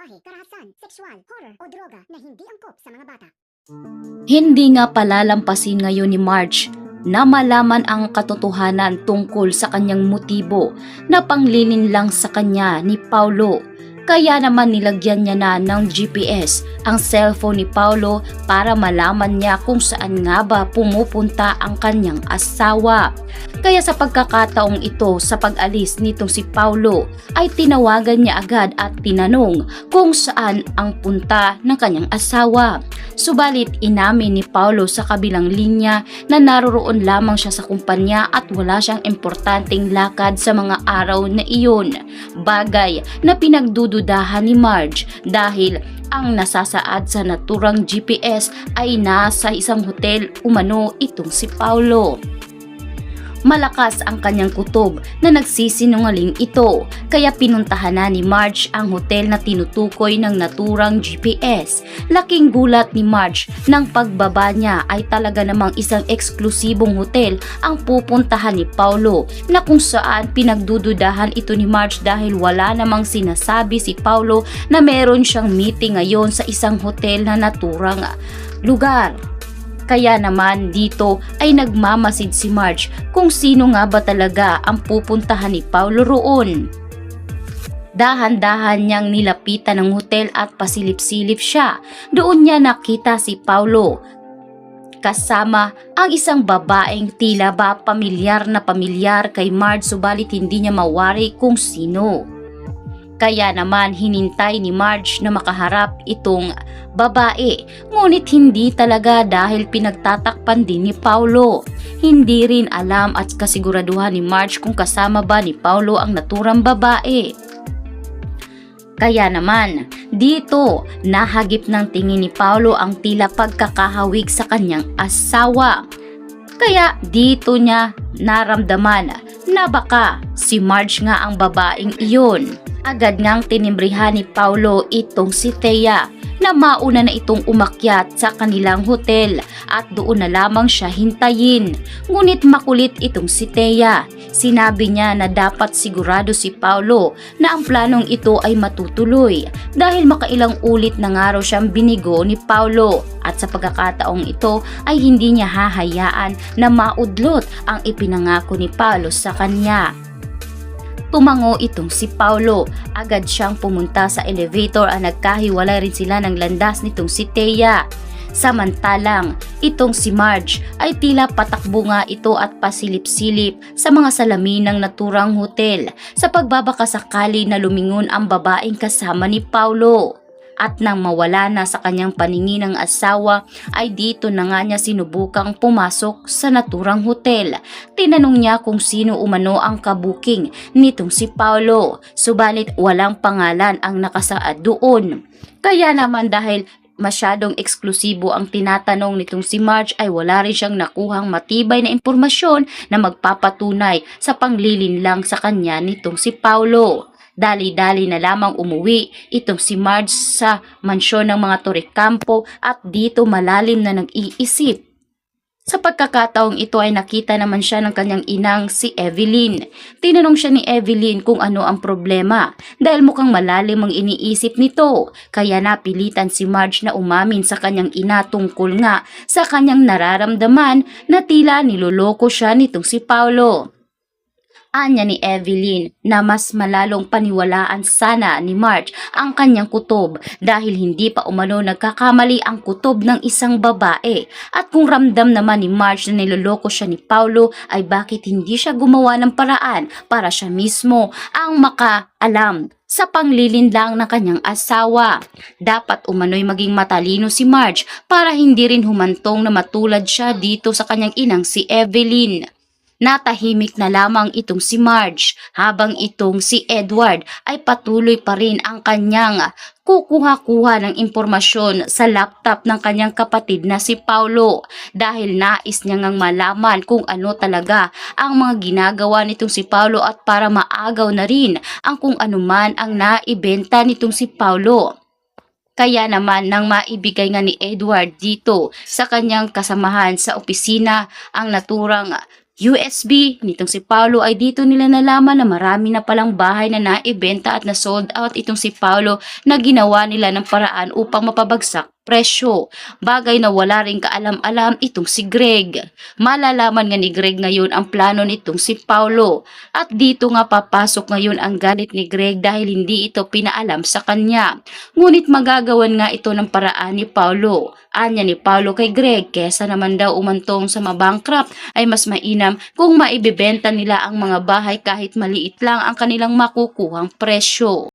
lenggwahe, karahasan, sexual, horror o droga na hindi angkop sa mga bata. Hindi nga palalampasin ngayon ni Marge na malaman ang katotohanan tungkol sa kanyang motibo na panglilin lang sa kanya ni Paulo. Kaya naman nilagyan niya na ng GPS ang cellphone ni Paulo para malaman niya kung saan nga ba pumupunta ang kanyang asawa. Kaya sa pagkakataong ito sa pag-alis nitong si Paulo ay tinawagan niya agad at tinanong kung saan ang punta ng kanyang asawa. Subalit inamin ni Paulo sa kabilang linya na naroroon lamang siya sa kumpanya at wala siyang importanteng lakad sa mga araw na iyon. Bagay na pinagdududahan ni Marge dahil ang nasasaad sa naturang GPS ay nasa isang hotel umano itong si Paulo. Malakas ang kanyang kutob na nagsisinungaling ito kaya pinuntahan na ni Marge ang hotel na tinutukoy ng naturang GPS. Laking gulat ni Marge nang pagbaba niya ay talaga namang isang eksklusibong hotel ang pupuntahan ni Paulo na kung saan pinagdududahan ito ni Marge dahil wala namang sinasabi si Paulo na meron siyang meeting ngayon sa isang hotel na naturang lugar. Kaya naman dito ay nagmamasid si Marge kung sino nga ba talaga ang pupuntahan ni Paulo roon. Dahan-dahan niyang nilapitan ng hotel at pasilip-silip siya. Doon niya nakita si Paulo kasama ang isang babaeng tila ba pamilyar na pamilyar kay Marge subalit hindi niya mawari kung sino. Kaya naman hinintay ni Marge na makaharap itong babae, ngunit hindi talaga dahil pinagtatakpan din ni Paulo. Hindi rin alam at kasiguraduhan ni Marge kung kasama ba ni Paulo ang naturang babae. Kaya naman, dito nahagip ng tingin ni Paulo ang tila pagkakahawig sa kanyang asawa. Kaya dito niya naramdaman na baka si Marge nga ang babaeng iyon. Agad ngang tinimbrihan ni Paulo itong si Thea na mauna na itong umakyat sa kanilang hotel at doon na lamang siya hintayin. Ngunit makulit itong si Thea. Sinabi niya na dapat sigurado si Paulo na ang planong ito ay matutuloy dahil makailang ulit na nga raw siyang binigo ni Paulo at sa pagkakataong ito ay hindi niya hahayaan na maudlot ang ipinangako ni Paulo sa kanya. Tumango itong si Paulo. Agad siyang pumunta sa elevator at nagkahiwalay rin sila ng landas nitong si Thea. Samantalang itong si Marge ay tila patakbo nga ito at pasilip-silip sa mga salamin ng naturang hotel sa pagbabakasakali na lumingon ang babaeng kasama ni Paulo. At nang mawala na sa kanyang paningin ng asawa ay dito na nga niya sinubukang pumasok sa naturang hotel. Tinanong niya kung sino umano ang kabuking nitong si Paulo, subalit walang pangalan ang nakasaad doon. Kaya naman dahil masyadong eksklusibo ang tinatanong nitong si Marge ay wala rin siyang nakuhang matibay na impormasyon na magpapatunay sa panglilinlang sa kanya nitong si Paulo. Dali-dali na lamang umuwi itong si Marge sa mansyon ng mga Torrecampo at dito malalim na nag-iisip. Sa pagkakataong ito ay nakita naman siya ng kanyang inang si Evelyn. Tinanong siya ni Evelyn kung ano ang problema dahil mukhang malalim ang iniisip nito. Kaya napilitan si Marge na umamin sa kanyang ina tungkol nga sa kanyang nararamdaman na tila niloloko siya nitong si Paulo. Anya ni Evelyn na mas malalong paniwalaan sana ni Marge ang kanyang kutob dahil hindi pa umano nagkakamali ang kutob ng isang babae at kung ramdam naman ni Marge na niloloko siya ni Paulo ay bakit hindi siya gumawa ng paraan para siya mismo ang makaalam sa panglilinlang ng kanyang asawa. Dapat umano'y maging matalino si Marge para hindi rin humantong na matulad siya dito sa kanyang inang si Evelyn. Natahimik na lamang itong si Marge habang itong si Edward ay patuloy pa rin ang kanyang kukuha-kuha ng impormasyon sa laptop ng kanyang kapatid na si Paulo dahil nais niya ngang malaman kung ano talaga ang mga ginagawa nitong si Paulo at para maagaw na rin ang kung anuman ang naibenta nitong si Paulo. Kaya naman nang maibigay nga ni Edward dito sa kanyang kasamahan sa opisina ang naturang USB nitong si Paulo ay dito nila nalaman na marami na palang bahay na naibenta at na sold out itong si Paulo na ginawa nila ng paraan upang mapabagsak presyo. Bagay na wala rin kaalam-alam itong si Greg. Malalaman nga ni Greg ngayon ang plano nitong si Paulo. At dito nga papasok ngayon ang galit ni Greg dahil hindi ito pinaalam sa kanya. Ngunit magagawan nga ito ng paraan ni Paulo. Anya ni Paulo kay Greg, kesa naman daw umantong sa mabankrupt ay mas mainam kung maibibenta nila ang mga bahay kahit maliit lang ang kanilang makukuhang presyo.